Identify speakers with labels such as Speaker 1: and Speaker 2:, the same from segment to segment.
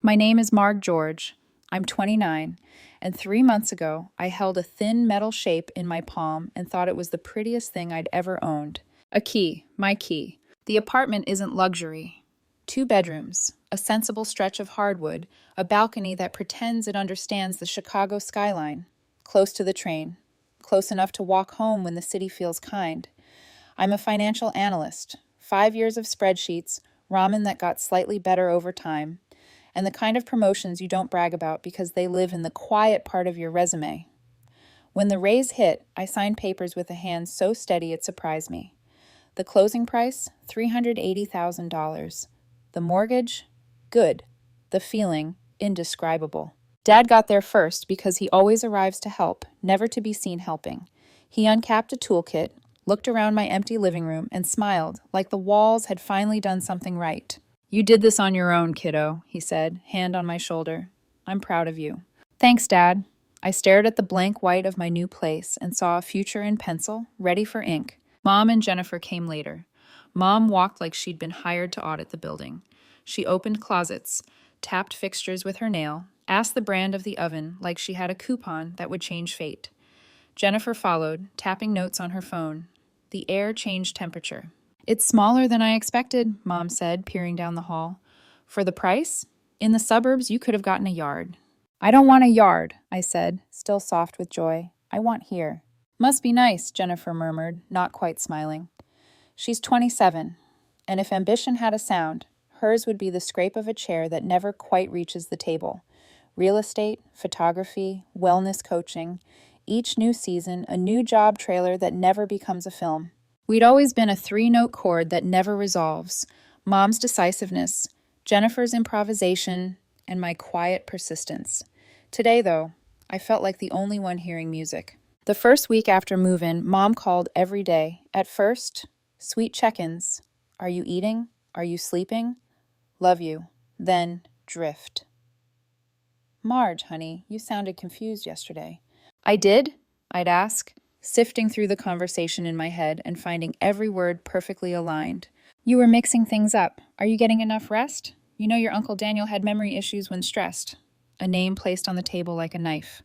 Speaker 1: My name is Marg George. I'm 29, and 3 months ago, I held a thin metal shape in my palm and thought it was the prettiest thing I'd ever owned. A key, my key. The apartment isn't luxury. 2 bedrooms, a sensible stretch of hardwood, a balcony that pretends it understands the Chicago skyline, close to the train, close enough to walk home when the city feels kind. I'm a financial analyst, 5 years of spreadsheets, ramen that got slightly better over time, and the kind of promotions you don't brag about because they live in the quiet part of your resume. When the raise hit, I signed papers with a hand so steady it surprised me. The closing price, $380,000. The mortgage, good. The feeling, indescribable. Dad got there first because he always arrives to help, never to be seen helping. He uncapped a toolkit, looked around my empty living room, and smiled, like the walls had finally done something right. "You did this on your own, kiddo," he said, hand on my shoulder. "I'm proud of you." "Thanks, Dad." I stared at the blank white of my new place and saw a future in pencil, ready for ink. Mom and Jennifer came later. Mom walked like she'd been hired to audit the building. She opened closets, tapped fixtures with her nail, asked the brand of the oven like she had a coupon that would change fate. Jennifer followed, tapping notes on her phone. The air changed temperature. "It's smaller than I expected," Mom said, peering down the hall. "For the price? In the suburbs, you could have gotten a yard." "I don't want a yard," I said, still soft with joy. "I want here." "Must be nice," Jennifer murmured, not quite smiling. She's 27, and if ambition had a sound, hers would be the scrape of a chair that never quite reaches the table. Real estate, photography, wellness coaching, each new season, a new job trailer that never becomes a film. We'd always been a 3-note chord that never resolves. Mom's decisiveness, Jennifer's improvisation, and my quiet persistence. Today, though, I felt like the only one hearing music. The first week after move-in, Mom called every day. At first, sweet check-ins. "Are you eating? Are you sleeping? Love you." Then, drift. "Marge, honey, you sounded confused yesterday." "I did?" I'd ask, sifting through the conversation in my head and finding every word perfectly aligned. "You were mixing things up. Are you getting enough rest? You know your Uncle Daniel had memory issues when stressed." A name placed on the table like a knife.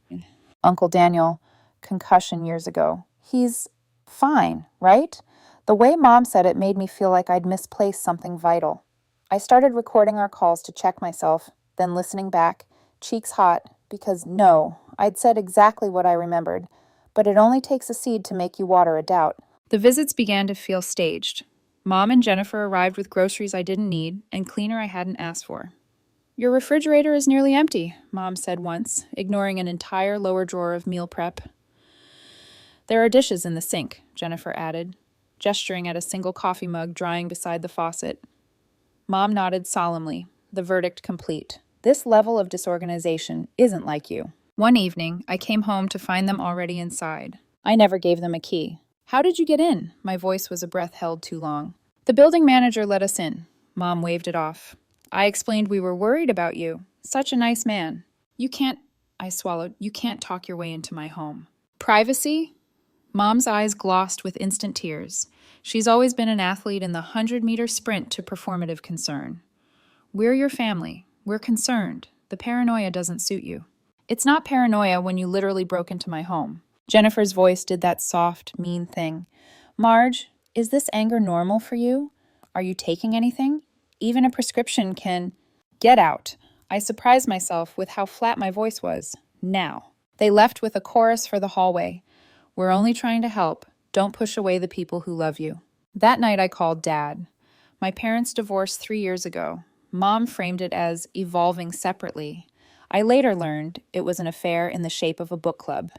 Speaker 1: "Uncle Daniel, concussion years ago. He's fine, right?" The way Mom said it made me feel like I'd misplaced something vital. I started recording our calls to check myself, then listening back, cheeks hot, because no, I'd said exactly what I remembered. But it only takes a seed to make you water a doubt. The visits began to feel staged. Mom and Jennifer arrived with groceries I didn't need and cleaner I hadn't asked for. "Your refrigerator is nearly empty," Mom said once, ignoring an entire lower drawer of meal prep. "There are dishes in the sink," Jennifer added, gesturing at a single coffee mug drying beside the faucet. Mom nodded solemnly, the verdict complete. "This level of disorganization isn't like you." One evening, I came home to find them already inside. I never gave them a key. "How did you get in?" My voice was a breath held too long. "The building manager let us in." Mom waved it off. "I explained we were worried about you. Such a nice man." "You can't," I swallowed, "you can't talk your way into my home." "Privacy?" Mom's eyes glossed with instant tears. She's always been an athlete in the 100-meter sprint to performative concern. "We're your family. We're concerned. The paranoia doesn't suit you." "It's not paranoia when you literally broke into my home." Jennifer's voice did that soft, mean thing. "Marge, is this anger normal for you? Are you taking anything? Even a prescription can—" "Get out." I surprised myself with how flat my voice was. "Now." They left with a chorus for the hallway. "We're only trying to help. Don't push away the people who love you." That night I called Dad. My parents divorced 3 years ago. Mom framed it as evolving separately. I later learned it was an affair in the shape of a book club.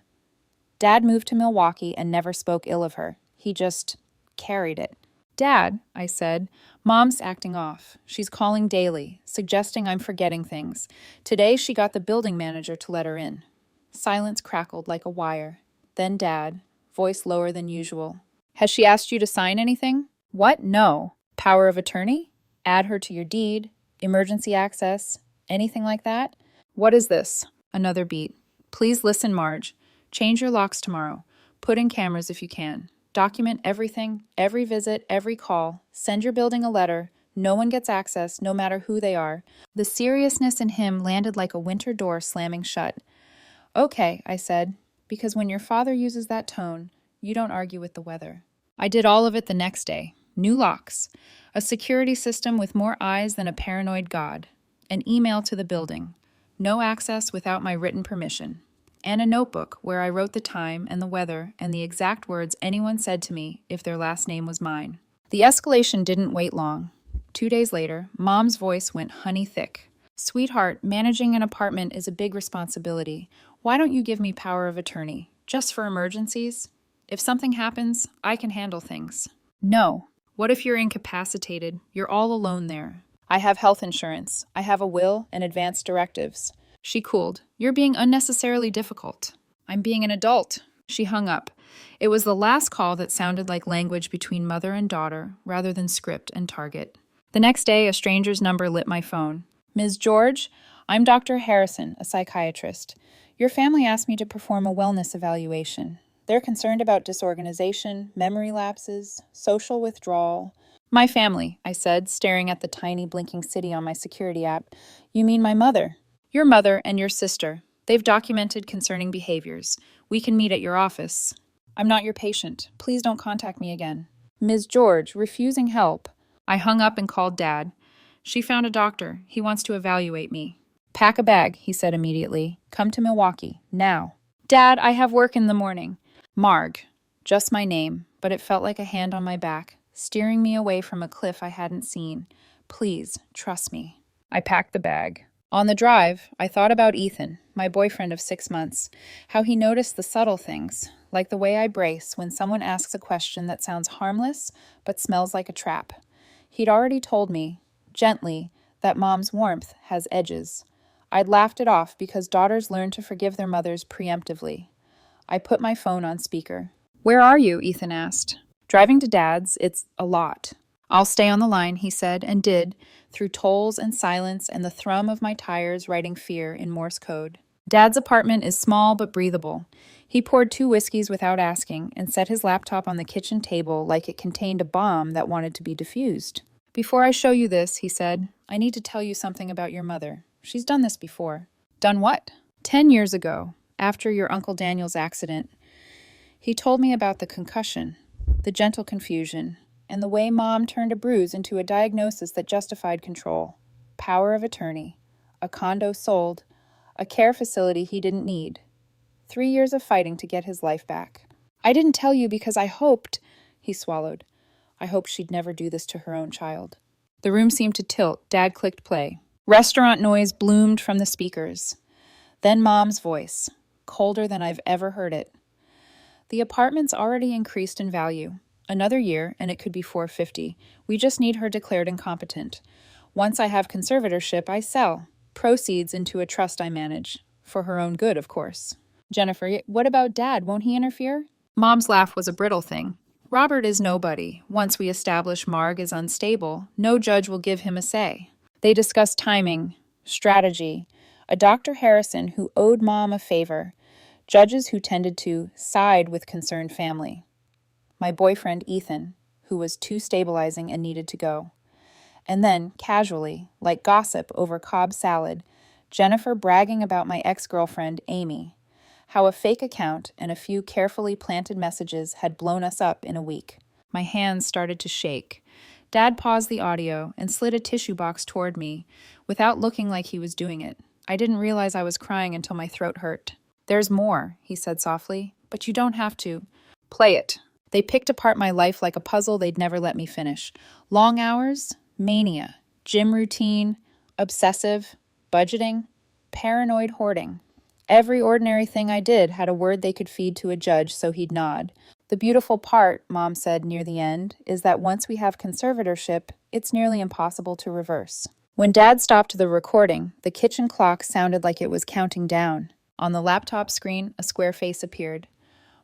Speaker 1: Dad moved to Milwaukee and never spoke ill of her. He just carried it. "Dad," I said, "Mom's acting off. She's calling daily, suggesting I'm forgetting things. Today she got the building manager to let her in." Silence crackled like a wire. Then Dad, voice lower than usual. "Has she asked you to sign anything?" "What? No. Power of attorney? Add her to your deed? Emergency access? Anything like that?" "What is this?" Another beat. "Please listen, Marge. Change your locks tomorrow. Put in cameras if you can. Document everything, every visit, every call. Send your building a letter. No one gets access, no matter who they are. The seriousness in him landed like a winter door slamming shut. Okay, I said, because when your father uses that tone, you don't argue with the weather. I did all of it the next day. New locks, a security system with more eyes than a paranoid god, an email to the building, no access without my written permission, and a notebook where I wrote the time and the weather and the exact words anyone said to me if their last name was mine. The escalation didn't wait long. 2 days later, Mom's voice went honey thick. Sweetheart, managing an apartment is a big responsibility. Why don't you give me power of attorney? Just for emergencies? If something happens, I can handle things. No. What if you're incapacitated? You're all alone there. I have health insurance. I have a will and advance directives. She cooled. You're being unnecessarily difficult. I'm being an adult. She hung up. It was the last call that sounded like language between mother and daughter rather than script and target. The next day, a stranger's number lit my phone. Ms. George, I'm Dr. Harrison, a psychiatrist. Your family asked me to perform a wellness evaluation. They're concerned about disorganization, memory lapses, social withdrawal. My family, I said, staring at the tiny blinking city on my security app. You mean my mother? Your mother and your sister. They've documented concerning behaviors. We can meet at your office. I'm not your patient. Please don't contact me again. Ms. George, refusing help. I hung up and called Dad. She found a doctor. He wants to evaluate me. Pack a bag, he said immediately. Come to Milwaukee, now. Dad, I have work in the morning. Marg. Just my name, but it felt like a hand on my back, steering me away from a cliff I hadn't seen. Please, trust me. I packed the bag. On the drive, I thought about Ethan, my boyfriend of 6 months, how he noticed the subtle things, like the way I brace when someone asks a question that sounds harmless but smells like a trap. He'd already told me, gently, that Mom's warmth has edges. I'd laughed it off because daughters learn to forgive their mothers preemptively. I put my phone on speaker. Where are you? Ethan asked. Driving to Dad's, it's a lot. I'll stay on the line, he said, and did, through tolls and silence and the thrum of my tires writing fear in Morse code. Dad's apartment is small but breathable. He poured 2 whiskeys without asking and set his laptop on the kitchen table like it contained a bomb that wanted to be defused. Before I show you this, he said, I need to tell you something about your mother. She's done this before. Done what? 10 years ago, after your Uncle Daniel's accident, he told me about the concussion, the gentle confusion, and the way Mom turned a bruise into a diagnosis that justified control. Power of attorney, a condo sold, a care facility he didn't need. 3 years of fighting to get his life back. I didn't tell you because I hoped, he swallowed. I hoped she'd never do this to her own child. The room seemed to tilt. Dad clicked play. Restaurant noise bloomed from the speakers. Then Mom's voice, colder than I've ever heard it. The apartment's already increased in value. Another year, and it could be $450. We just need her declared incompetent. Once I have conservatorship, I sell. Proceeds into a trust I manage. For her own good, of course. Jennifer, what about Dad? Won't he interfere? Mom's laugh was a brittle thing. Robert is nobody. Once we establish Marg is unstable, no judge will give him a say. They discussed timing, strategy, a Dr. Harrison who owed Mom a favor, judges who tended to side with concerned family. My boyfriend, Ethan, who was too stabilizing and needed to go. And then, casually, like gossip over Cobb salad, Jennifer bragging about my ex-girlfriend, Amy, how a fake account and a few carefully planted messages had blown us up in a week. My hands started to shake. Dad paused the audio and slid a tissue box toward me, without looking like he was doing it. I didn't realize I was crying until my throat hurt. There's more, he said softly, but you don't have to. Play it. They picked apart my life like a puzzle they'd never let me finish. Long hours, mania, gym routine, obsessive, budgeting, paranoid hoarding. Every ordinary thing I did had a word they could feed to a judge so he'd nod. The beautiful part, Mom said near the end, is that once we have conservatorship, it's nearly impossible to reverse. When Dad stopped the recording, the kitchen clock sounded like it was counting down. On the laptop screen, a square face appeared.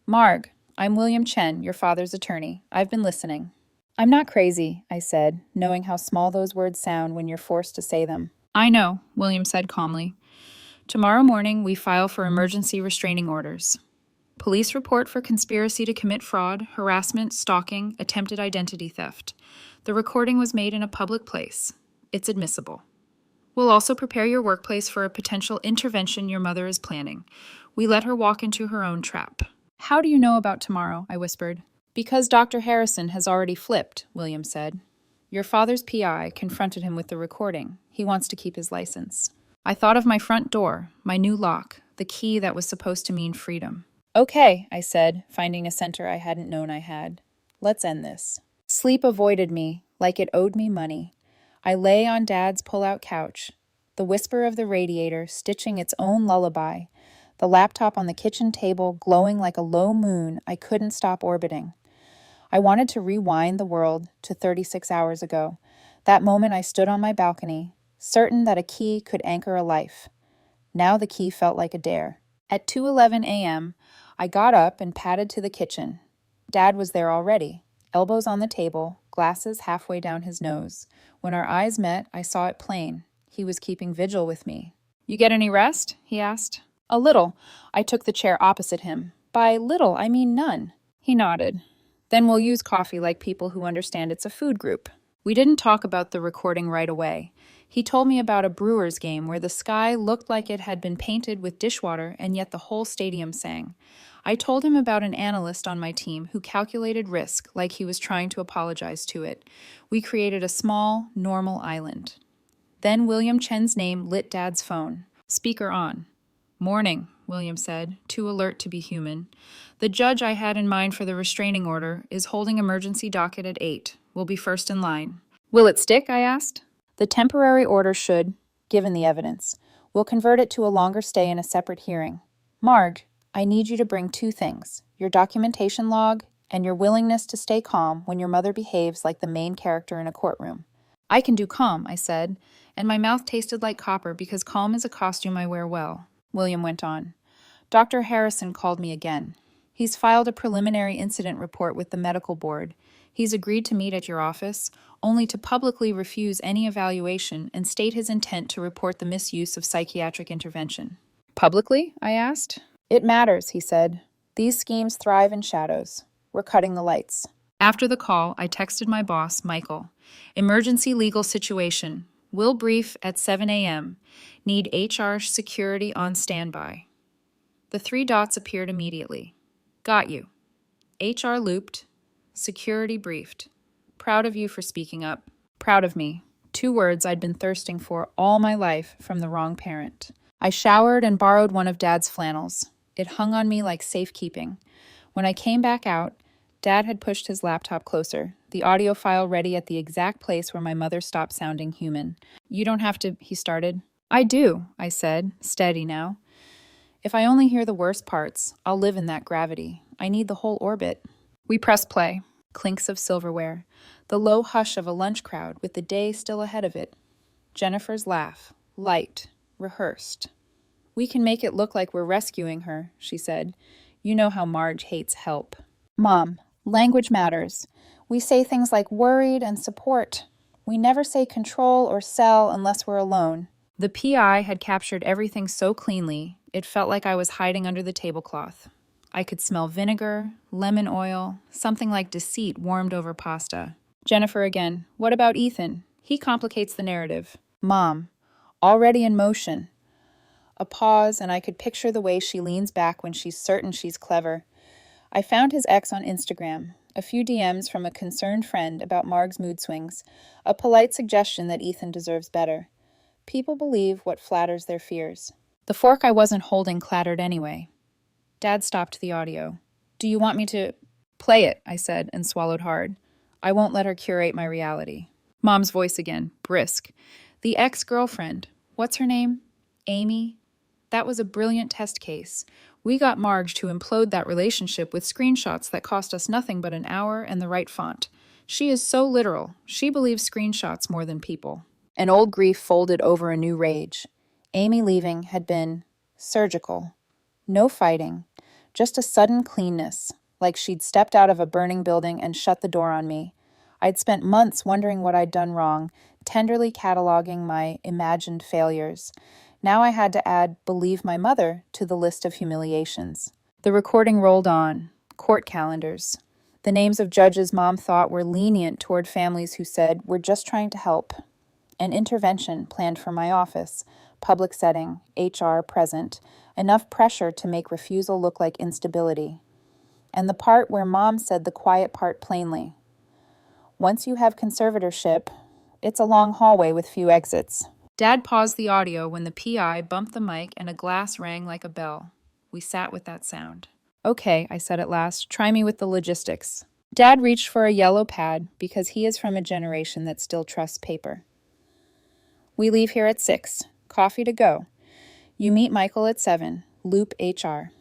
Speaker 1: Marg, I'm William Chen, your father's attorney. I've been listening. I'm not crazy, I said, knowing how small those words sound when you're forced to say them. I know, William said calmly. Tomorrow morning, we file for emergency restraining orders. Police report for conspiracy to commit fraud, harassment, stalking, attempted identity theft. The recording was made in a public place. It's admissible. We'll also prepare your workplace for a potential intervention your mother is planning. We let her walk into her own trap. How do you know about tomorrow? I whispered. Because Dr. Harrison has already flipped, William said. Your father's PI confronted him with the recording. He wants to keep his license. I thought of my front door, my new lock, the key that was supposed to mean freedom. Okay, I said, finding a center I hadn't known I had. Let's end this. Sleep avoided me, like it owed me money. I lay on Dad's pull-out couch, the whisper of the radiator stitching its own lullaby, the laptop on the kitchen table glowing like a low moon I couldn't stop orbiting. I wanted to rewind the world to 36 hours ago, that moment I stood on my balcony, certain that a key could anchor a life. Now the key felt like a dare. At 2:11 a.m., I got up and padded to the kitchen. Dad was there already, elbows on the table, glasses halfway down his nose. When our eyes met, I saw it plain. He was keeping vigil with me. You get any rest? He asked. A little. I took the chair opposite him. By little, I mean none. He nodded. Then we'll use coffee like people who understand it's a food group. We didn't talk about the recording right away. He told me about a Brewers game where the sky looked like it had been painted with dishwater and yet the whole stadium sang. I told him about an analyst on my team who calculated risk like he was trying to apologize to it. We created a small, normal island. Then William Chen's name lit Dad's phone. Speaker on. Morning, William said, too alert to be human. The judge I had in mind for the restraining order is holding emergency docket at 8. We'll be first in line. Will it stick? I asked. The temporary order should, given the evidence. We'll convert it to a longer stay in a separate hearing. Marg, I need you to bring 2 things, your documentation log and your willingness to stay calm when your mother behaves like the main character in a courtroom. I can do calm, I said, and my mouth tasted like copper because calm is a costume I wear well. William went on. Dr. Harrison called me again. He's filed a preliminary incident report with the medical board. He's agreed to meet at your office, only to publicly refuse any evaluation and state his intent to report the misuse of psychiatric intervention. Publicly? I asked. It matters, he said. These schemes thrive in shadows. We're cutting the lights. After the call, I texted my boss, Michael. Emergency legal situation. Will brief at 7 a.m. Need HR security on standby. The 3 dots appeared immediately. Got you. HR looped. Security briefed. Proud of you for speaking up. Proud of me. 2 words I'd been thirsting for all my life from the wrong parent. I showered and borrowed one of Dad's flannels. It hung on me like safekeeping. When I came back out, Dad had pushed his laptop closer, the audio file ready at the exact place where my mother stopped sounding human. You don't have to, he started. I do, I said, steady now. If I only hear the worst parts, I'll live in that gravity. I need the whole orbit. We press play. Clinks of silverware. The low hush of a lunch crowd with the day still ahead of it. Jennifer's laugh. Light. Rehearsed. We can make it look like we're rescuing her, she said. You know how Marge hates help. Mom, language matters. We say things like worried and support. We never say control or sell unless we're alone. The PI had captured everything so cleanly, it felt like I was hiding under the tablecloth. I could smell vinegar, lemon oil, something like deceit warmed over pasta. Jennifer again. What about Ethan? He complicates the narrative. Mom, already in motion. A pause, and I could picture the way she leans back when she's certain she's clever. I found his ex on Instagram, a few DMs from a concerned friend about Marg's mood swings, a polite suggestion that Ethan deserves better. People believe what flatters their fears. The fork I wasn't holding clattered anyway. Dad stopped the audio. Do you want me to... Play it, I said, and swallowed hard. I won't let her curate my reality. Mom's voice again, brisk. The ex-girlfriend. What's her name? Amy? That was a brilliant test case. We got Marge to implode that relationship with screenshots that cost us nothing but an hour and the right font. She is so literal. She believes screenshots more than people. An old grief folded over a new rage. Amy leaving had been surgical. No fighting. Just a sudden cleanness, like she'd stepped out of a burning building and shut the door on me. I'd spent months wondering what I'd done wrong, tenderly cataloging my imagined failures. Now I had to add believe my mother to the list of humiliations. The recording rolled on. Court calendars. The names of judges Mom thought were lenient toward families who said, "We're just trying to help." An intervention planned for my office. Public setting. HR present. Enough pressure to make refusal look like instability. And the part where Mom said the quiet part plainly. Once you have conservatorship, it's a long hallway with few exits. Dad paused the audio when the PI bumped the mic and a glass rang like a bell. We sat with that sound. "Okay," I said at last, "try me with the logistics." Dad reached for a yellow pad because he is from a generation that still trusts paper. "We leave here at 6. Coffee to go. You meet Michael at 7. Loop HR.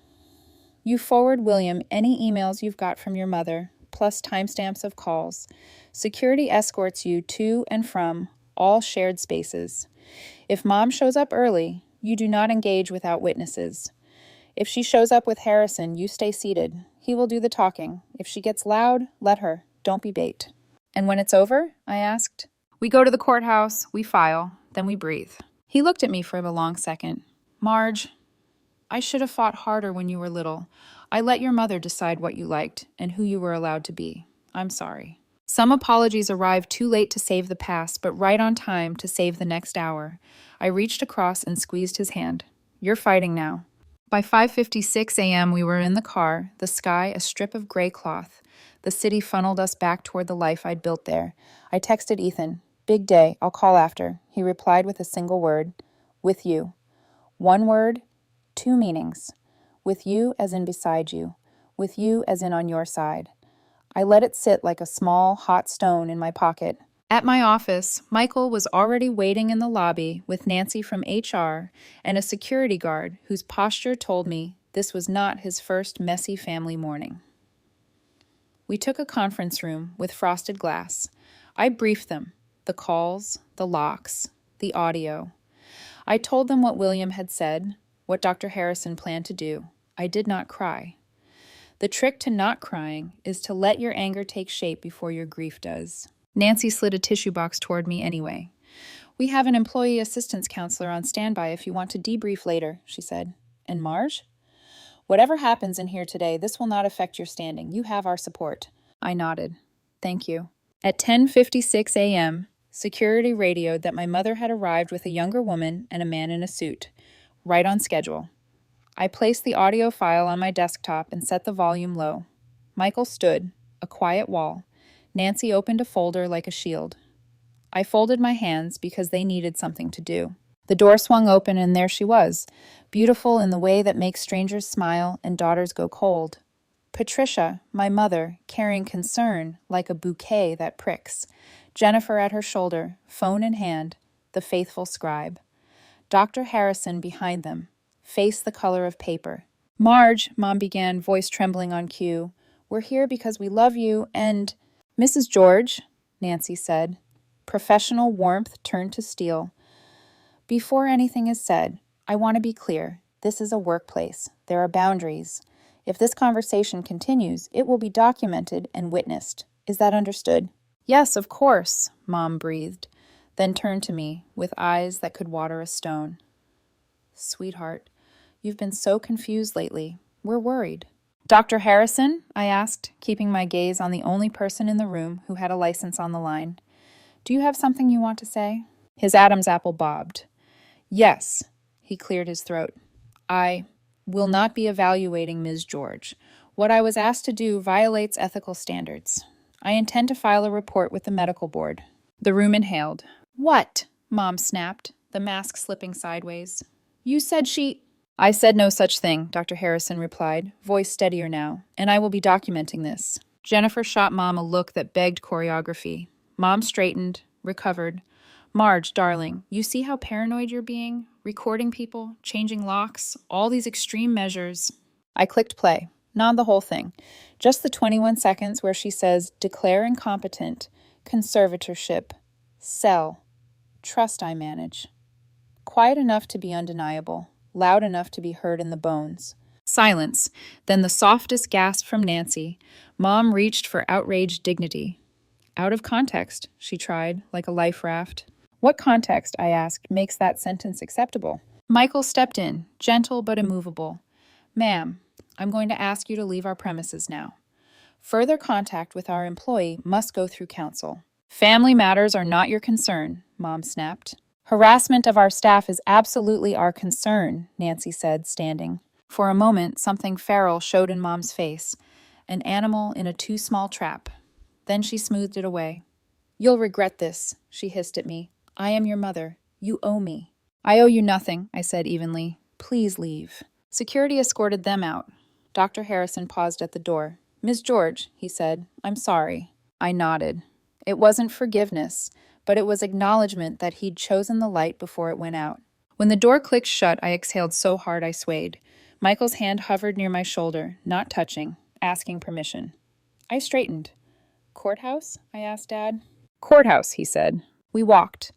Speaker 1: You forward William any emails you've got from your mother, plus timestamps of calls. Security escorts you to and from all shared spaces. If Mom shows up early, you do not engage without witnesses. If she shows up with Harrison, you stay seated. He will do the talking. If she gets loud, let her. Don't be bait." "And when it's over?" I asked. "We go to the courthouse, we file, then we breathe." He looked at me for a long second. "Marge, I should have fought harder when you were little. I let your mother decide what you liked and who you were allowed to be. I'm sorry." Some apologies arrived too late to save the past, but right on time to save the next hour. I reached across and squeezed his hand. "You're fighting now." By 5:56 a.m. we were in the car, the sky a strip of gray cloth. The city funneled us back toward the life I'd built there. I texted Ethan, "Big day, I'll call after." He replied with a single word, "With you." One word, two meanings. With you as in beside you. With you as in on your side. I let it sit like a small, hot stone in my pocket. At my office, Michael was already waiting in the lobby with Nancy from HR and a security guard whose posture told me this was not his first messy family morning. We took a conference room with frosted glass. I briefed them, the calls, the locks, the audio. I told them what William had said, what Dr. Harrison planned to do. I did not cry. The trick to not crying is to let your anger take shape before your grief does. Nancy slid a tissue box toward me anyway. "We have an employee assistance counselor on standby if you want to debrief later," she said. "And Marge?" "Whatever happens in here today, this will not affect your standing. You have our support." I nodded. "Thank you." At 10:56 a.m., security radioed that my mother had arrived with a younger woman and a man in a suit. Right on schedule. I placed the audio file on my desktop and set the volume low. Michael stood, a quiet wall. Nancy opened a folder like a shield. I folded my hands because they needed something to do. The door swung open and there she was, beautiful in the way that makes strangers smile and daughters go cold. Patricia, my mother, carrying concern like a bouquet that pricks. Jennifer at her shoulder, phone in hand, the faithful scribe. Dr. Harrison behind them, face the color of paper. "Marge," Mom began, voice trembling on cue, "we're here because we love you and—" "Mrs. George," Nancy said. Professional warmth turned to steel. "Before anything is said, I want to be clear. This is a workplace. There are boundaries. If this conversation continues, it will be documented and witnessed. Is that understood?" "Yes, of course," Mom breathed, then turned to me with eyes that could water a stone. "Sweetheart, you've been so confused lately. We're worried." "Dr. Harrison?" I asked, keeping my gaze on the only person in the room who had a license on the line. "Do you have something you want to say?" His Adam's apple bobbed. "Yes," he cleared his throat. "I will not be evaluating Ms. George. What I was asked to do violates ethical standards. I intend to file a report with the medical board." The room inhaled. "What?" Mom snapped, the mask slipping sideways. "You said she—" "I said no such thing," Dr. Harrison replied, voice steadier now, "and I will be documenting this." Jennifer shot Mom a look that begged choreography. Mom straightened, recovered. "Marge, darling, you see how paranoid you're being? Recording people, changing locks, all these extreme measures." I clicked play. Not the whole thing. Just the 21 seconds where she says, "Declare incompetent, conservatorship, sell, trust I manage." Quiet enough to be undeniable, loud enough to be heard in the bones. Silence, then the softest gasp from Nancy. Mom reached for outraged dignity. "Out of context," she tried, like a life raft. "What context," I asked, "makes that sentence acceptable?" Michael stepped in, gentle but immovable. "Ma'am, I'm going to ask you to leave our premises now. Further contact with our employee must go through counsel. Family matters are not your concern, Mom snapped. Harassment of our staff is absolutely our concern, Nancy said, standing. For a moment, something feral showed in Mom's face, an animal in a too small trap. Then she smoothed it away. You'll regret this, she hissed at me. I am your mother. You owe me. I owe you nothing, I said evenly. Please leave. Security escorted them out. Dr. Harrison paused at the door. Miss George, he said, I'm sorry. I nodded. It wasn't forgiveness, but it was acknowledgement that he'd chosen the light before it went out. When the door clicked shut, I exhaled so hard I swayed. Michael's hand hovered near my shoulder, not touching, asking permission. I straightened. Courthouse? I asked Dad. Courthouse, he said. We walked.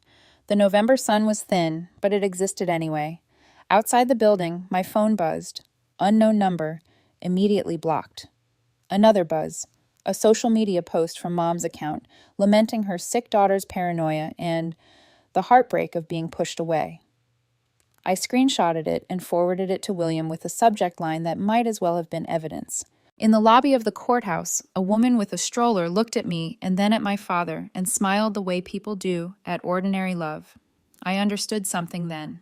Speaker 1: The November sun was thin, but it existed anyway. Outside the building, my phone buzzed. Unknown number, immediately blocked. Another buzz. A social media post from Mom's account, lamenting her sick daughter's paranoia and the heartbreak of being pushed away. I screenshotted it and forwarded it to William with a subject line that might as well have been evidence. In the lobby of the courthouse, a woman with a stroller looked at me and then at my father and smiled the way people do at ordinary love. I understood something then.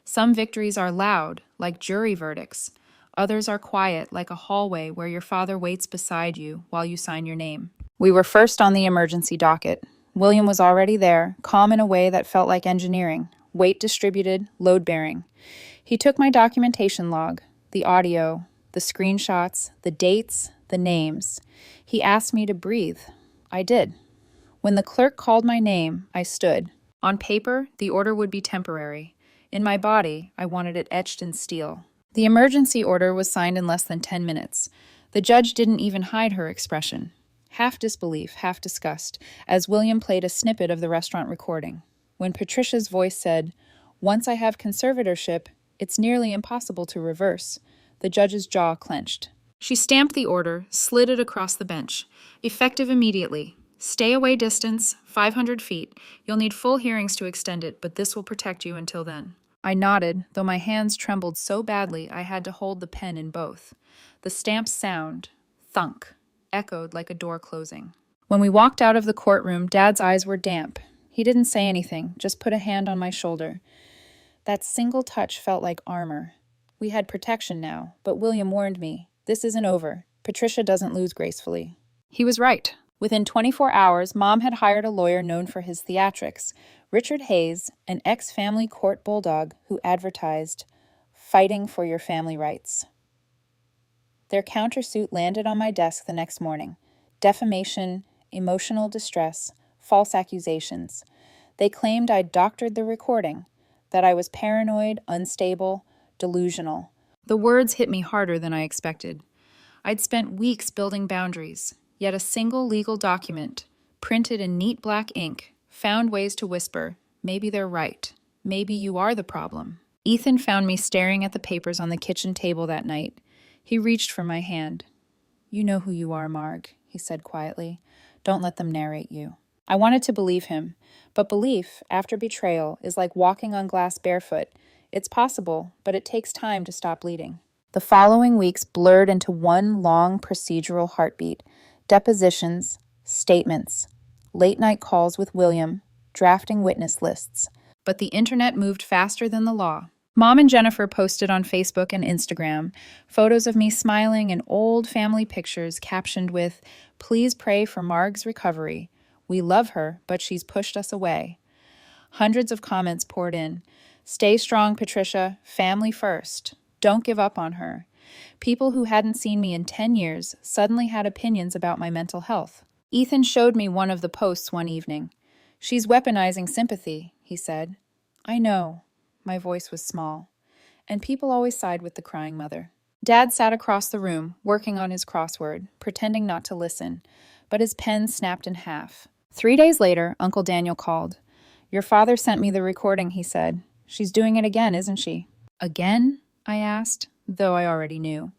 Speaker 1: Some victories are loud, like jury verdicts. Others are quiet, like a hallway where your father waits beside you while you sign your name. We were first on the emergency docket. William was already there, calm in a way that felt like engineering, weight distributed, load-bearing. He took my documentation log, the audio, the screenshots, the dates, the names. He asked me to breathe. I did. When the clerk called my name, I stood. On paper, the order would be temporary. In my body, I wanted it etched in steel. The emergency order was signed in less than 10 minutes. The judge didn't even hide her expression. Half disbelief, half disgust, as William played a snippet of the restaurant recording. When Patricia's voice said, "Once I have conservatorship, it's nearly impossible to reverse," the judge's jaw clenched. She stamped the order, slid it across the bench. Effective immediately. Stay away distance, 500 feet. You'll need full hearings to extend it, but this will protect you until then. I nodded, though my hands trembled so badly I had to hold the pen in both. The stamp's sound, thunk, echoed like a door closing. When we walked out of the courtroom, Dad's eyes were damp. He didn't say anything, just put a hand on my shoulder. That single touch felt like armor. We had protection now, but William warned me, this isn't over. Patricia doesn't lose gracefully. He was right. Within 24 hours, Mom had hired a lawyer known for his theatrics, Richard Hayes, an ex-family court bulldog who advertised, "Fighting for your family rights." Their countersuit landed on my desk the next morning. Defamation, emotional distress, false accusations. They claimed I'd doctored the recording, that I was paranoid, unstable, delusional. The words hit me harder than I expected. I'd spent weeks building boundaries, yet a single legal document, printed in neat black ink, found ways to whisper, maybe they're right. Maybe you are the problem. Ethan found me staring at the papers on the kitchen table that night. He reached for my hand. You know who you are, Marg, he said quietly. Don't let them narrate you. I wanted to believe him, but belief, after betrayal, is like walking on glass barefoot. It's possible, but it takes time to stop bleeding. The following weeks blurred into one long procedural heartbeat. Depositions, statements, late-night calls with William, drafting witness lists. But the internet moved faster than the law. Mom and Jennifer posted on Facebook and Instagram photos of me smiling and old family pictures captioned with, "Please pray for Marg's recovery. We love her, but she's pushed us away." Hundreds of comments poured in. "Stay strong, Patricia. Family first. Don't give up on her." People who hadn't seen me in 10 years suddenly had opinions about my mental health. Ethan showed me one of the posts one evening. "She's weaponizing sympathy," he said. "I know." My voice was small. And people always side with the crying mother. Dad sat across the room, working on his crossword, pretending not to listen, but his pen snapped in half. 3 days later, Uncle Daniel called. "Your father sent me the recording," he said. "She's doing it again, isn't she?" "Again?" I asked, though I already knew.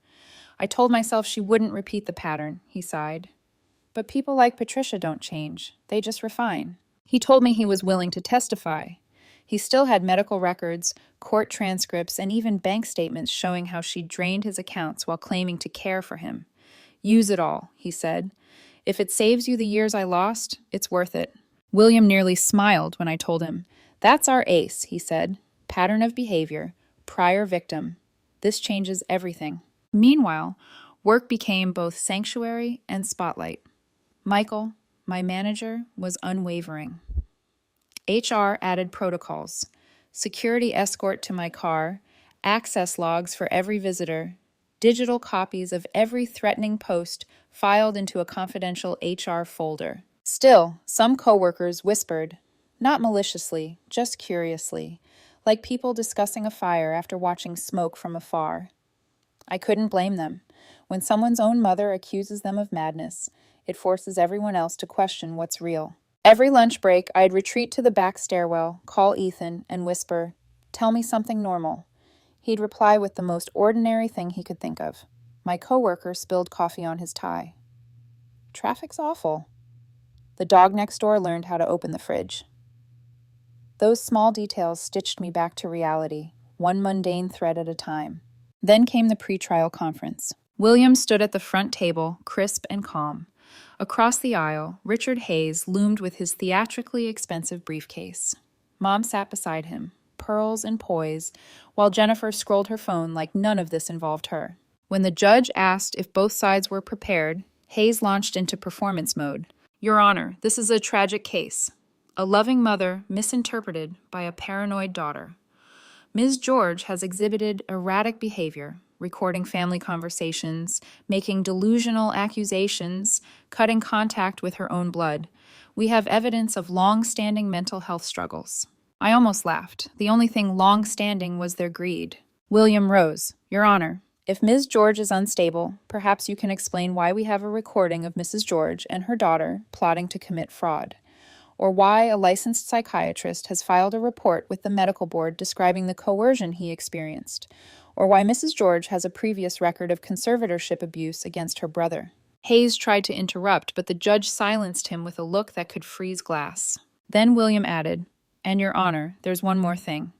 Speaker 1: "I told myself she wouldn't repeat the pattern," he sighed. "But people like Patricia don't change. They just refine." He told me he was willing to testify. He still had medical records, court transcripts, and even bank statements showing how she drained his accounts while claiming to care for him. Use it all, he said. If it saves you the years I lost, it's worth it. William nearly smiled when I told him. That's our ace, he said. Pattern of behavior, prior victim. This changes everything. Meanwhile, work became both sanctuary and spotlight. Michael, my manager, was unwavering. HR added protocols, security escort to my car, access logs for every visitor, digital copies of every threatening post filed into a confidential HR folder. Still, some coworkers whispered, not maliciously, just curiously, like people discussing a fire after watching smoke from afar. I couldn't blame them. When someone's own mother accuses them of madness, it forces everyone else to question what's real. Every lunch break, I'd retreat to the back stairwell, call Ethan, and whisper, "Tell me something normal." He'd reply with the most ordinary thing he could think of. My coworker spilled coffee on his tie. Traffic's awful. The dog next door learned how to open the fridge. Those small details stitched me back to reality, one mundane thread at a time. Then came the pretrial conference. William stood at the front table, crisp and calm. Across the aisle, Richard Hayes loomed with his theatrically expensive briefcase. Mom sat beside him, pearls and poise, while Jennifer scrolled her phone like none of this involved her. When the judge asked if both sides were prepared, Hayes launched into performance mode. Your Honor, this is a tragic case. A loving mother misinterpreted by a paranoid daughter. Ms. George has exhibited erratic behavior, recording family conversations, making delusional accusations, cutting contact with her own blood. We have evidence of long-standing mental health struggles. I almost laughed. The only thing long-standing was their greed. William rose. Your Honor, if Ms. George is unstable, perhaps you can explain why we have a recording of Mrs. George and her daughter plotting to commit fraud, or why a licensed psychiatrist has filed a report with the medical board describing the coercion he experienced, or why Mrs. George has a previous record of conservatorship abuse against her brother. Hayes tried to interrupt, but the judge silenced him with a look that could freeze glass. Then William added, and Your Honor, there's one more thing.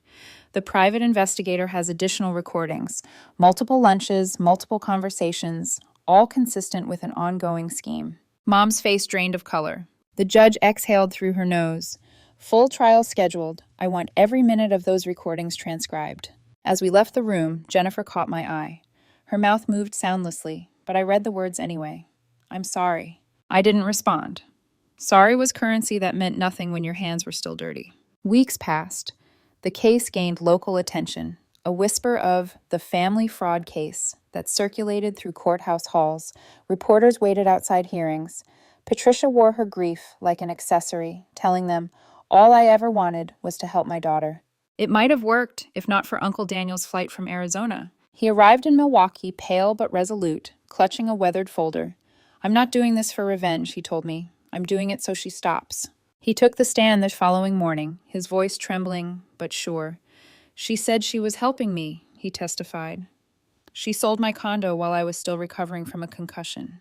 Speaker 1: The private investigator has additional recordings, multiple lunches, multiple conversations, all consistent with an ongoing scheme. Mom's face drained of color. The judge exhaled through her nose. Full trial scheduled. I want every minute of those recordings transcribed. As we left the room, Jennifer caught my eye. Her mouth moved soundlessly, but I read the words anyway. I'm sorry. I didn't respond. Sorry was currency that meant nothing when your hands were still dirty. Weeks passed. The case gained local attention. A whisper of the family fraud case that circulated through courthouse halls. Reporters waited outside hearings. Patricia wore her grief like an accessory, telling them, all I ever wanted was to help my daughter. It might have worked, if not for Uncle Daniel's flight from Arizona. He arrived in Milwaukee, pale but resolute, clutching a weathered folder. I'm not doing this for revenge, he told me. I'm doing it so she stops. He took the stand the following morning, his voice trembling but sure. She said she was helping me, he testified. She sold my condo while I was still recovering from a concussion.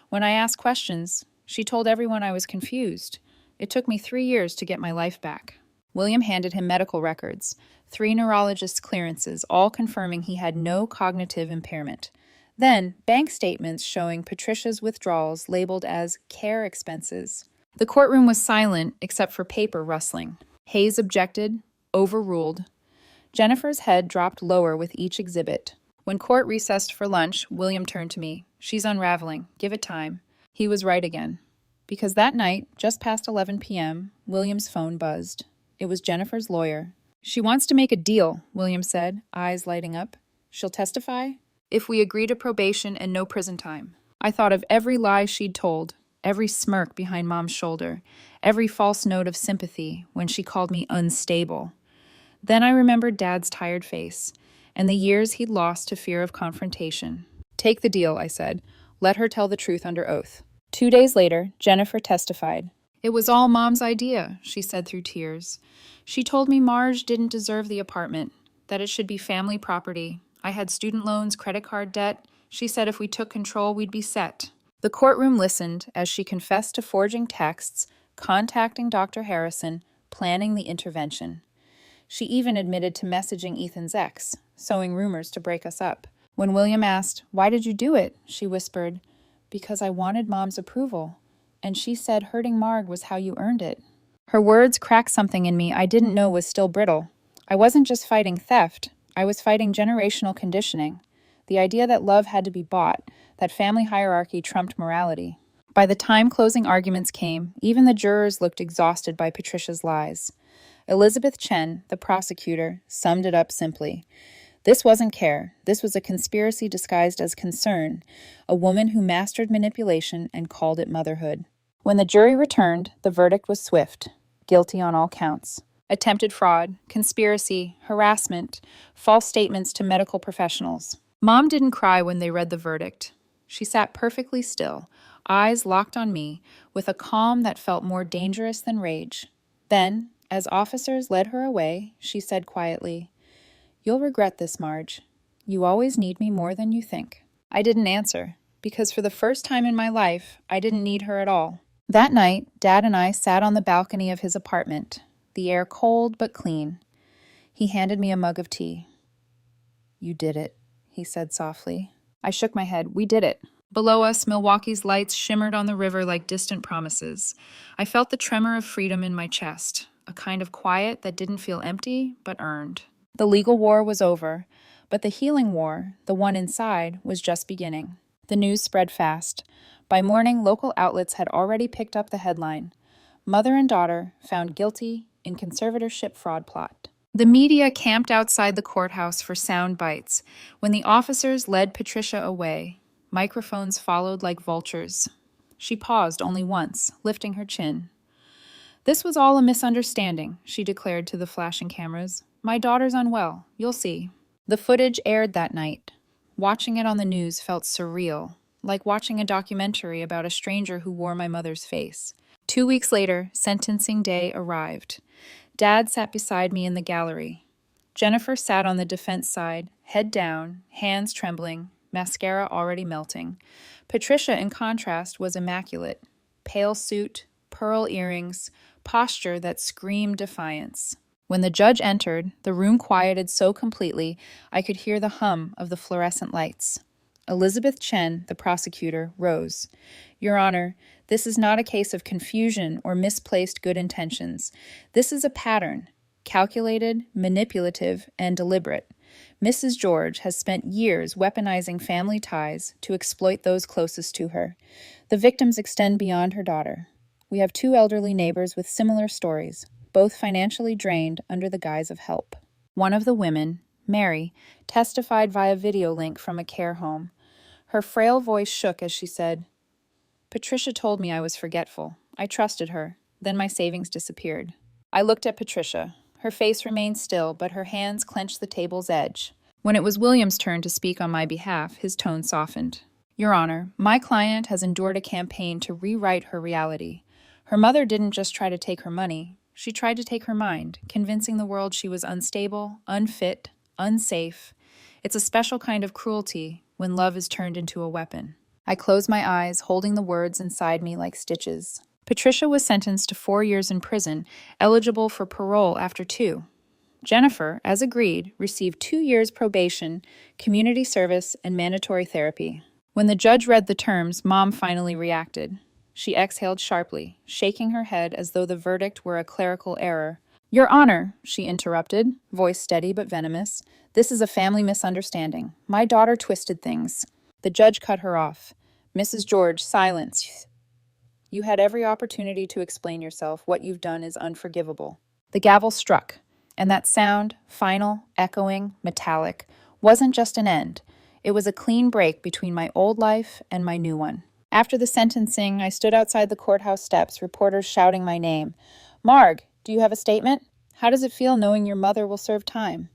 Speaker 1: When I asked questions, she told everyone I was confused. It took me 3 years to get my life back. William handed him medical records, 3 neurologist clearances, all confirming he had no cognitive impairment. Then, bank statements showing Patricia's withdrawals labeled as care expenses. The courtroom was silent except for paper rustling. Hayes objected, overruled. Jennifer's head dropped lower with each exhibit. When court recessed for lunch, William turned to me. She's unraveling. Give it time. He was right again. Because that night, just past 11 p.m., William's phone buzzed. It was Jennifer's lawyer. She wants to make a deal, William said, eyes lighting up. She'll testify? If we agree to probation and no prison time. I thought of every lie she'd told, every smirk behind Mom's shoulder, every false note of sympathy when she called me unstable. Then I remembered Dad's tired face and the years he'd lost to fear of confrontation. Take the deal, I said. Let her tell the truth under oath. 2 days later, Jennifer testified. It was all Mom's idea, she said through tears. She told me Marge didn't deserve the apartment, that it should be family property. I had student loans, credit card debt. She said if we took control, we'd be set. The courtroom listened as she confessed to forging texts, contacting Dr. Harrison, planning the intervention. She even admitted to messaging Ethan's ex, sowing rumors to break us up. When William asked, "Why did you do it?" she whispered, "Because I wanted Mom's approval. And she said hurting Marg was how you earned it." Her words cracked something in me I didn't know was still brittle. I wasn't just fighting theft, I was fighting generational conditioning. The idea that love had to be bought, that family hierarchy trumped morality. By the time closing arguments came, even the jurors looked exhausted by Patricia's lies. Elizabeth Chen, the prosecutor, summed it up simply. This wasn't care. This was a conspiracy disguised as concern, a woman who mastered manipulation and called it motherhood. When the jury returned, the verdict was swift. Guilty on all counts. Attempted fraud, conspiracy, harassment, false statements to medical professionals. Mom didn't cry when they read the verdict. She sat perfectly still, eyes locked on me, with a calm that felt more dangerous than rage. Then, as officers led her away, she said quietly, "You'll regret this, Marge. You always need me more than you think." I didn't answer, because for the first time in my life, I didn't need her at all. That night, Dad and I sat on the balcony of his apartment, the air cold but clean. He handed me a mug of tea. "You did it," he said softly. I shook my head. We did it. Below us, Milwaukee's lights shimmered on the river like distant promises. I felt the tremor of freedom in my chest, a kind of quiet that didn't feel empty, but earned. The legal war was over, but the healing war, the one inside, was just beginning. The news spread fast. By morning, local outlets had already picked up the headline, "Mother and daughter found guilty in conservatorship fraud plot." The media camped outside the courthouse for sound bites. When the officers led Patricia away, microphones followed like vultures. She paused only once, lifting her chin. "This was all a misunderstanding," she declared to the flashing cameras. "My daughter's unwell. You'll see." The footage aired that night. Watching it on the news felt surreal, like watching a documentary about a stranger who wore my mother's face. 2 weeks later, sentencing day arrived. Dad sat beside me in the gallery. Jennifer sat on the defense side, head down, hands trembling, mascara already melting. Patricia, in contrast, was immaculate. Pale suit, pearl earrings, posture that screamed defiance. When the judge entered, the room quieted so completely I could hear the hum of the fluorescent lights. Elizabeth Chen, the prosecutor, rose. "Your Honor, this is not a case of confusion or misplaced good intentions. This is a pattern, calculated, manipulative, and deliberate. Mrs. George has spent years weaponizing family ties to exploit those closest to her. The victims extend beyond her daughter. We have 2 elderly neighbors with similar stories, both financially drained under the guise of help." One of the women, Mary, testified via video link from a care home. Her frail voice shook as she said, "Patricia told me I was forgetful. I trusted her. Then my savings disappeared." I looked at Patricia. Her face remained still, but her hands clenched the table's edge. When it was William's turn to speak on my behalf, his tone softened. "Your Honor, my client has endured a campaign to rewrite her reality. Her mother didn't just try to take her money. She tried to take her mind, convincing the world she was unstable, unfit, unsafe. It's a special kind of cruelty when love is turned into a weapon." I closed my eyes, holding the words inside me like stitches. Patricia was sentenced to 4 years in prison, eligible for parole after 2. Jennifer, as agreed, received 2 years probation, community service, and mandatory therapy. When the judge read the terms, Mom finally reacted. She exhaled sharply, shaking her head as though the verdict were a clerical error. "Your Honor," she interrupted, voice steady but venomous, "this is a family misunderstanding. My daughter twisted things." The judge cut her off. "Mrs. George, silence. You had every opportunity to explain yourself. What you've done is unforgivable." The gavel struck, and that sound, final, echoing, metallic, wasn't just an end. It was a clean break between my old life and my new one. After the sentencing, I stood outside the courthouse steps, reporters shouting my name. "Marg, do you have a statement? How does it feel knowing your mother will serve time?"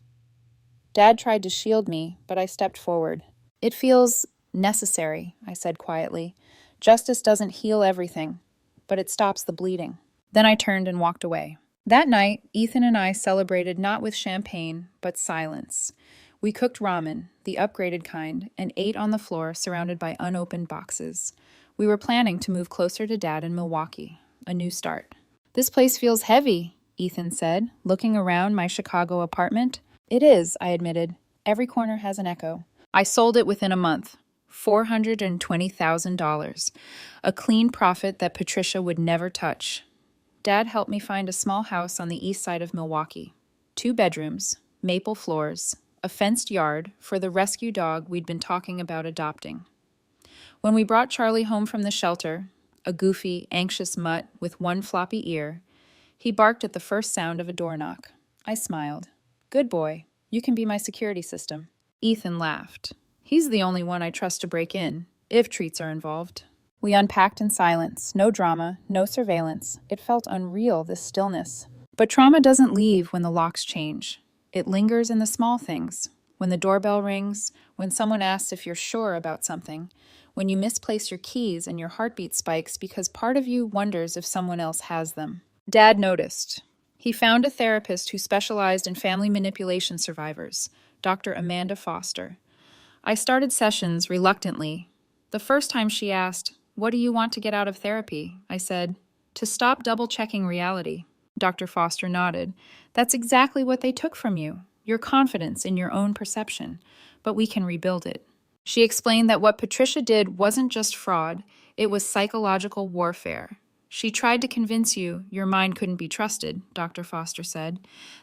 Speaker 1: Dad tried to shield me, but I stepped forward. "It feels necessary," I said quietly. "Justice doesn't heal everything, but it stops the bleeding." Then I turned and walked away. That night, Ethan and I celebrated not with champagne, but silence. We cooked ramen, the upgraded kind, and ate on the floor surrounded by unopened boxes. We were planning to move closer to Dad in Milwaukee, a new start. "This place feels heavy," Ethan said, looking around my Chicago apartment. It is, I admitted. Every corner has an echo. I sold it within a month. $420,000. A clean profit that Patricia would never touch. Dad helped me find a small house on the east side of Milwaukee. 2 bedrooms, maple floors, a fenced yard for the rescue dog we'd been talking about adopting. When we brought Charlie home from the shelter, a goofy, anxious mutt with one floppy ear, he barked at the first sound of a door knock. I smiled. Good boy. You can be my security system. Ethan laughed. He's the only one I trust to break in, if treats are involved. We unpacked in silence. No drama, no surveillance. It felt unreal, this stillness. But trauma doesn't leave when the locks change. It lingers in the small things. When the doorbell rings, when someone asks if you're sure about something, when you misplace your keys and your heartbeat spikes because part of you wonders if someone else has them. Dad noticed. He found a therapist who specialized in family manipulation survivors, Dr. Amanda Foster. I started sessions reluctantly. The first time she asked, "What do you want to get out of therapy?" I said, "To stop double-checking reality." Dr. Foster nodded. That's exactly what they took from you, your confidence in your own perception, but we can rebuild it. She explained that what Patricia did wasn't just fraud, it was psychological warfare. She tried to convince you your mind couldn't be trusted, Dr. Foster said.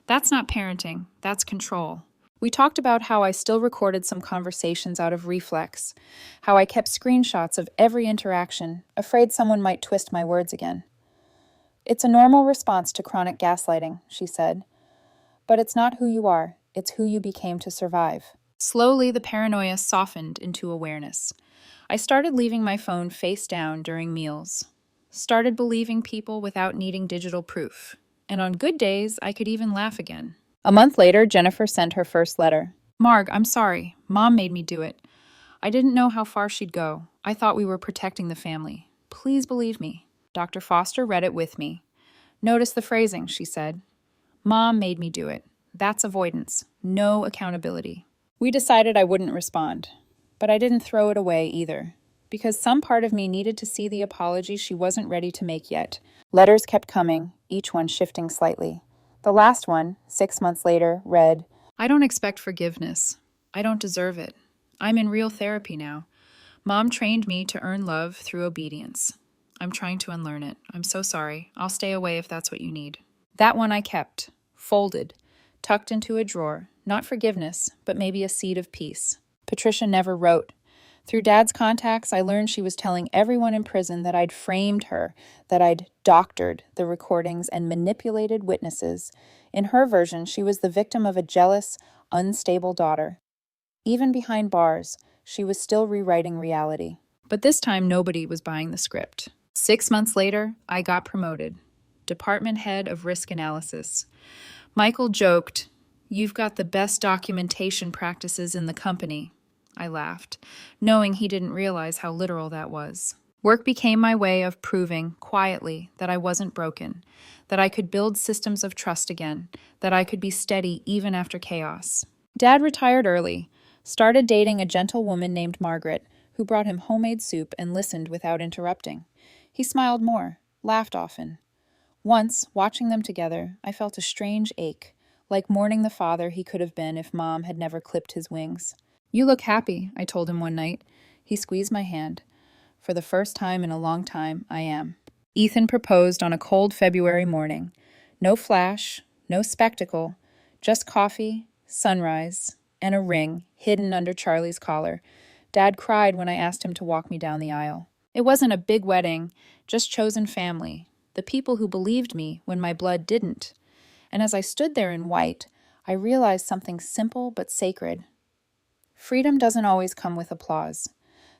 Speaker 1: That's not parenting, that's control. We talked about how I still recorded some conversations out of reflex, how I kept screenshots of every interaction, afraid someone might twist my words again. It's a normal response to chronic gaslighting, she said. But it's not who you are, it's who you became to survive. Slowly, the paranoia softened into awareness. I started leaving my phone face down during meals. Started believing people without needing digital proof. And on good days, I could even laugh again. A month later, Jennifer sent her first letter. Marg, I'm sorry. Mom made me do it. I didn't know how far she'd go. I thought we were protecting the family. Please believe me. Dr. Foster read it with me. Notice the phrasing, she said. Mom made me do it. That's avoidance. No accountability. We decided I wouldn't respond. But I didn't throw it away either. Because some part of me needed to see the apology she wasn't ready to make yet. Letters kept coming, each one shifting slightly. The last one, 6 months later, read, I don't expect forgiveness. I don't deserve it. I'm in real therapy now. Mom trained me to earn love through obedience. I'm trying to unlearn it. I'm so sorry. I'll stay away if that's what you need. That one I kept, folded, tucked into a drawer. Not forgiveness, but maybe a seed of peace. Patricia never wrote. Through Dad's contacts, I learned she was telling everyone in prison that I'd framed her, that I'd doctored the recordings and manipulated witnesses. In her version, she was the victim of a jealous, unstable daughter. Even behind bars, she was still rewriting reality. But this time, nobody was buying the script. 6 months later, I got promoted. Department head of risk analysis. Michael joked, You've got the best documentation practices in the company. I laughed, knowing he didn't realize how literal that was. Work became my way of proving, quietly, that I wasn't broken, that I could build systems of trust again, that I could be steady even after chaos. Dad retired early, started dating a gentle woman named Margaret, who brought him homemade soup and listened without interrupting. He smiled more, laughed often. Once, watching them together, I felt a strange ache, like mourning the father he could have been if Mom had never clipped his wings. You look happy, I told him one night. He squeezed my hand. For the first time in a long time, I am. Ethan proposed on a cold February morning. No flash, no spectacle, just coffee, sunrise, and a ring hidden under Charlie's collar. Dad cried when I asked him to walk me down the aisle. It wasn't a big wedding, just chosen family, the people who believed me when my blood didn't. And as I stood there in white, I realized something simple but sacred. Freedom doesn't always come with applause.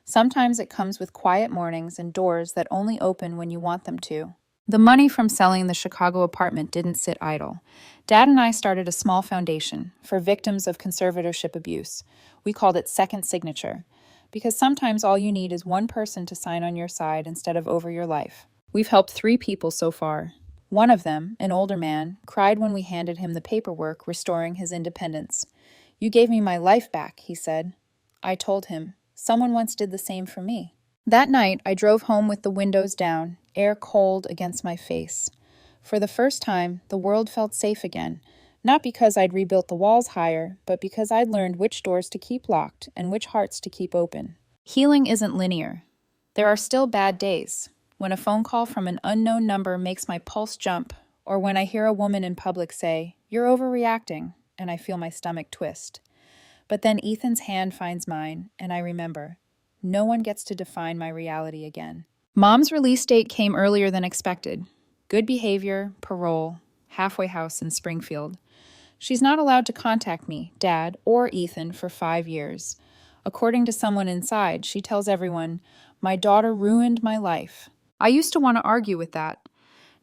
Speaker 1: Sometimes it comes with quiet mornings and doors that only open when you want them to. The money from selling the Chicago apartment didn't sit idle. Dad and I started a small foundation for victims of conservatorship abuse. We called it Second Signature, because sometimes all you need is one person to sign on your side instead of over your life. We've helped 3 people so far. One of them, an older man, cried when we handed him the paperwork restoring his independence. You gave me my life back, he said. I told him, someone once did the same for me. That night, I drove home with the windows down, air cold against my face. For the first time, the world felt safe again, not because I'd rebuilt the walls higher, but because I'd learned which doors to keep locked and which hearts to keep open. Healing isn't linear. There are still bad days, when a phone call from an unknown number makes my pulse jump, or when I hear a woman in public say, "You're overreacting," and I feel my stomach twist. But then Ethan's hand finds mine, and I remember, no one gets to define my reality again. Mom's release date came earlier than expected. Good behavior, parole, halfway house in Springfield. She's not allowed to contact me, Dad, or Ethan for 5 years. According to someone inside, she tells everyone, "My daughter ruined my life." I used to want to argue with that.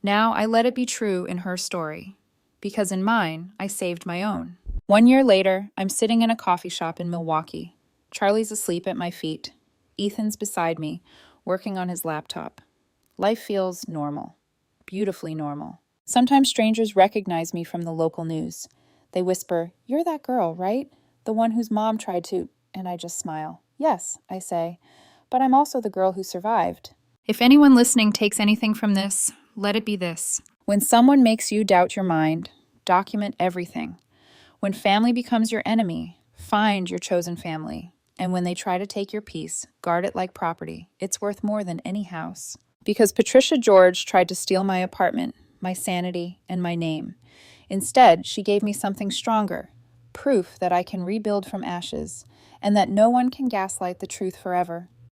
Speaker 1: Now I let it be true in her story. Because in mine, I saved my own. 1 year later, I'm sitting in a coffee shop in Milwaukee. Charlie's asleep at my feet. Ethan's beside me, working on his laptop. Life feels normal. Beautifully normal. Sometimes strangers recognize me from the local news. They whisper, "You're that girl, right? The one whose mom tried to..." And I just smile. "Yes," I say, "but I'm also the girl who survived." If anyone listening takes anything from this, let it be this. When someone makes you doubt your mind, document everything. When family becomes your enemy, find your chosen family. And when they try to take your peace, guard it like property. It's worth more than any house. Because Patricia George tried to steal my apartment, my sanity, and my name. Instead, she gave me something stronger, proof that I can rebuild from ashes, and that no one can gaslight the truth forever.